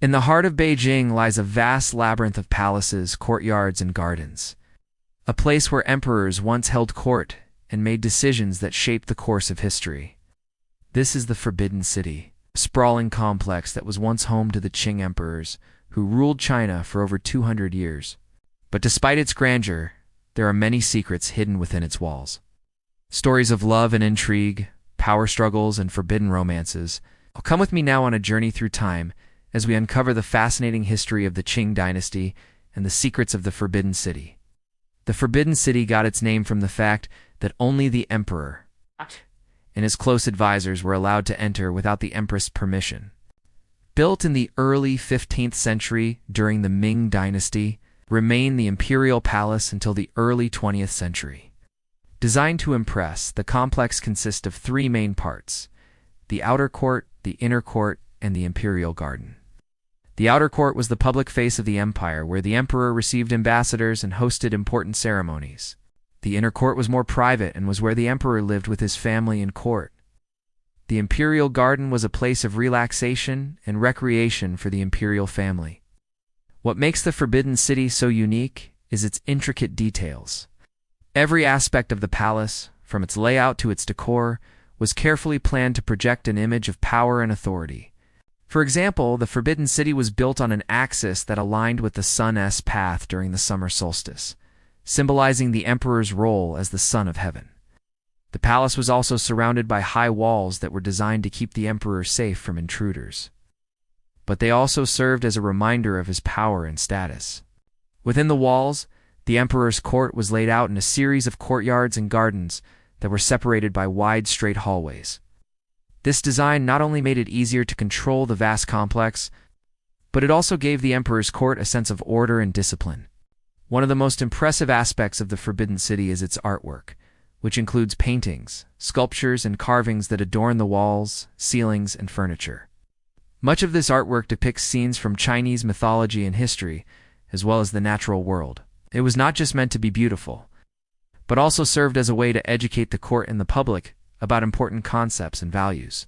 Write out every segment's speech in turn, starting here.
In the heart of Beijing lies a vast labyrinth of palaces, courtyards, and gardens, a place where emperors once held court and made decisions that shaped the course of history. This is the Forbidden City, a sprawling complex that was once home to the Qing emperors, who ruled China for over 200 years. But despite its grandeur, there are many secrets hidden within its walls. Stories of love and intrigue, power struggles, and forbidden romances. Come with me now on a journey through time as we uncover the fascinating history of the Qing Dynasty and the secrets of the Forbidden City. The Forbidden City got its name from the fact that only the emperor and his close advisors were allowed to enter without the empress' permission. Built in the early 15th century during the Ming Dynasty, remained the Imperial Palace until the early 20th century. Designed to impress, the complex consists of three main parts: the outer court, the inner court, and the Imperial Garden. The outer court was the public face of the empire, where the emperor received ambassadors and hosted important ceremonies. The inner court was more private and was where the emperor lived with his family and court. The Imperial Garden was a place of relaxation and recreation for the imperial family. What makes the Forbidden City so unique is its intricate details. Every aspect of the palace, from its layout to its decor, was carefully planned to project an image of power and authority. For example, the Forbidden City was built on an axis that aligned with the sun's path during the summer solstice, symbolizing the emperor's role as the son of heaven. The palace was also surrounded by high walls that were designed to keep the emperor safe from intruders. But they also served as a reminder of his power and status. Within the walls, the emperor's court was laid out in a series of courtyards and gardens that were separated by wide, straight hallways. This design not only made it easier to control the vast complex, but it also gave the emperor's court a sense of order and discipline. One of the most impressive aspects of the Forbidden City is its artwork, which includes paintings, sculptures, and carvings that adorn the walls, ceilings, and furniture. Much of this artwork depicts scenes from Chinese mythology and history, as well as the natural world. It was not just meant to be beautiful, but also served as a way to educate the court and the public about important concepts and values.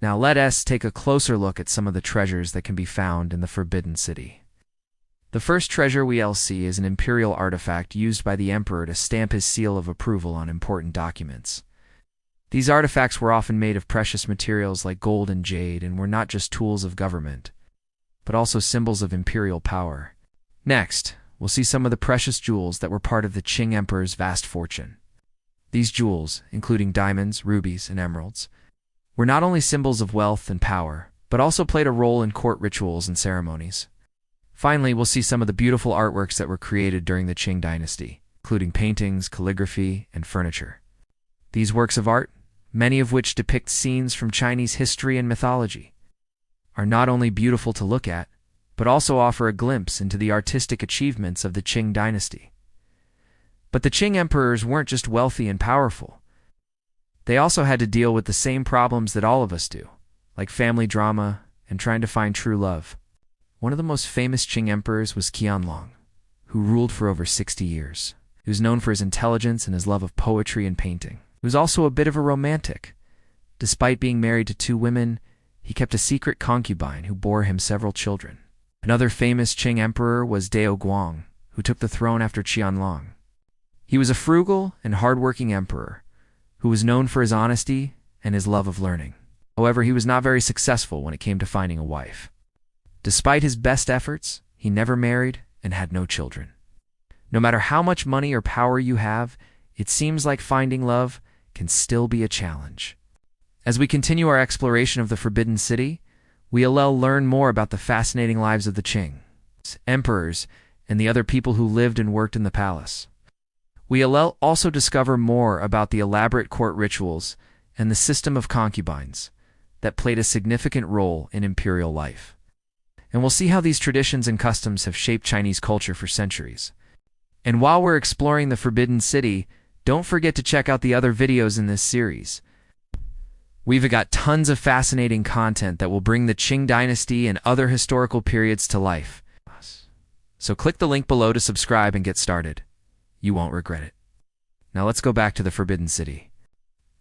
Now let us take a closer look at some of the treasures that can be found in the Forbidden City. The first treasure we'll see is an imperial artifact used by the emperor to stamp his seal of approval on important documents. These artifacts were often made of precious materials like gold and jade and were not just tools of government, but also symbols of imperial power. Next, we'll see some of the precious jewels that were part of the Qing Emperor's vast fortune. These jewels, including diamonds, rubies, and emeralds, were not only symbols of wealth and power, but also played a role in court rituals and ceremonies. Finally, we'll see some of the beautiful artworks that were created during the Qing Dynasty, including paintings, calligraphy, and furniture. These works of art, many of which depict scenes from Chinese history and mythology, are not only beautiful to look at, but also offer a glimpse into the artistic achievements of the Qing Dynasty. But the Qing emperors weren't just wealthy and powerful. They also had to deal with the same problems that all of us do, like family drama and trying to find true love. One of the most famous Qing emperors was Qianlong, who ruled for over 60 years. He was known for his intelligence and his love of poetry and painting. He was also a bit of a romantic. Despite being married to 2 women, he kept a secret concubine who bore him several children. Another famous Qing emperor was Dao Guang, who took the throne after Qianlong. He was a frugal and hard-working emperor who was known for his honesty and his love of learning. However, he was not very successful when it came to finding a wife. Despite his best efforts, he never married and had no children. No matter how much money or power you have, it seems like finding love can still be a challenge. As we continue our exploration of the Forbidden City, we'll learn more about the fascinating lives of the Qing emperors and the other people who lived and worked in the palace. We'll also discover more about the elaborate court rituals and the system of concubines that played a significant role in imperial life. And we'll see how these traditions and customs have shaped Chinese culture for centuries. And while we're exploring the Forbidden City, don't forget to check out the other videos in this series. We've got tons of fascinating content that will bring the Qing Dynasty and other historical periods to life. So click the link below to subscribe and get started. You won't regret it. Now let's go back to the Forbidden City.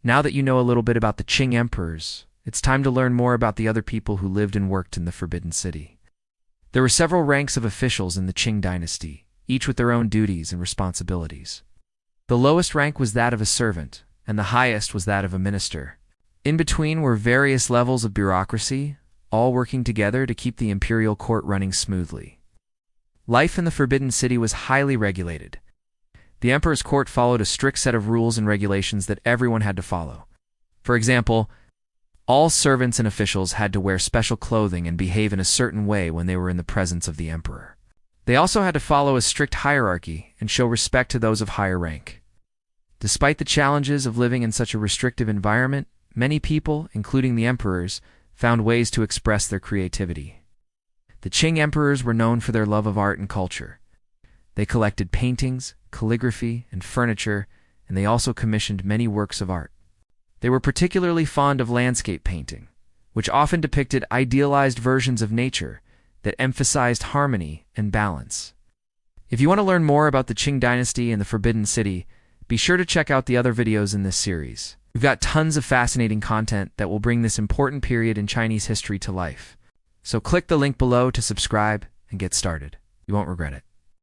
Now that you know a little bit about the Qing emperors, it's time to learn more about the other people who lived and worked in the Forbidden City. There were several ranks of officials in the Qing Dynasty, each with their own duties and responsibilities. The lowest rank was that of a servant, and the highest was that of a minister. In between were various levels of bureaucracy, all working together to keep the imperial court running smoothly. Life in the Forbidden City was highly regulated. The emperor's court followed a strict set of rules and regulations that everyone had to follow. For example, all servants and officials had to wear special clothing and behave in a certain way when they were in the presence of the emperor. They also had to follow a strict hierarchy and show respect to those of higher rank. Despite the challenges of living in such a restrictive environment, many people, including the emperors, found ways to express their creativity. The Qing emperors were known for their love of art and culture. They collected paintings, calligraphy, and furniture, and they also commissioned many works of art. They were particularly fond of landscape painting, which often depicted idealized versions of nature that emphasized harmony and balance. If you want to learn more about the Qing Dynasty and the Forbidden City, be sure to check out the other videos in this series. We've got tons of fascinating content that will bring this important period in Chinese history to life. So click the link below to subscribe and get started. You won't regret it.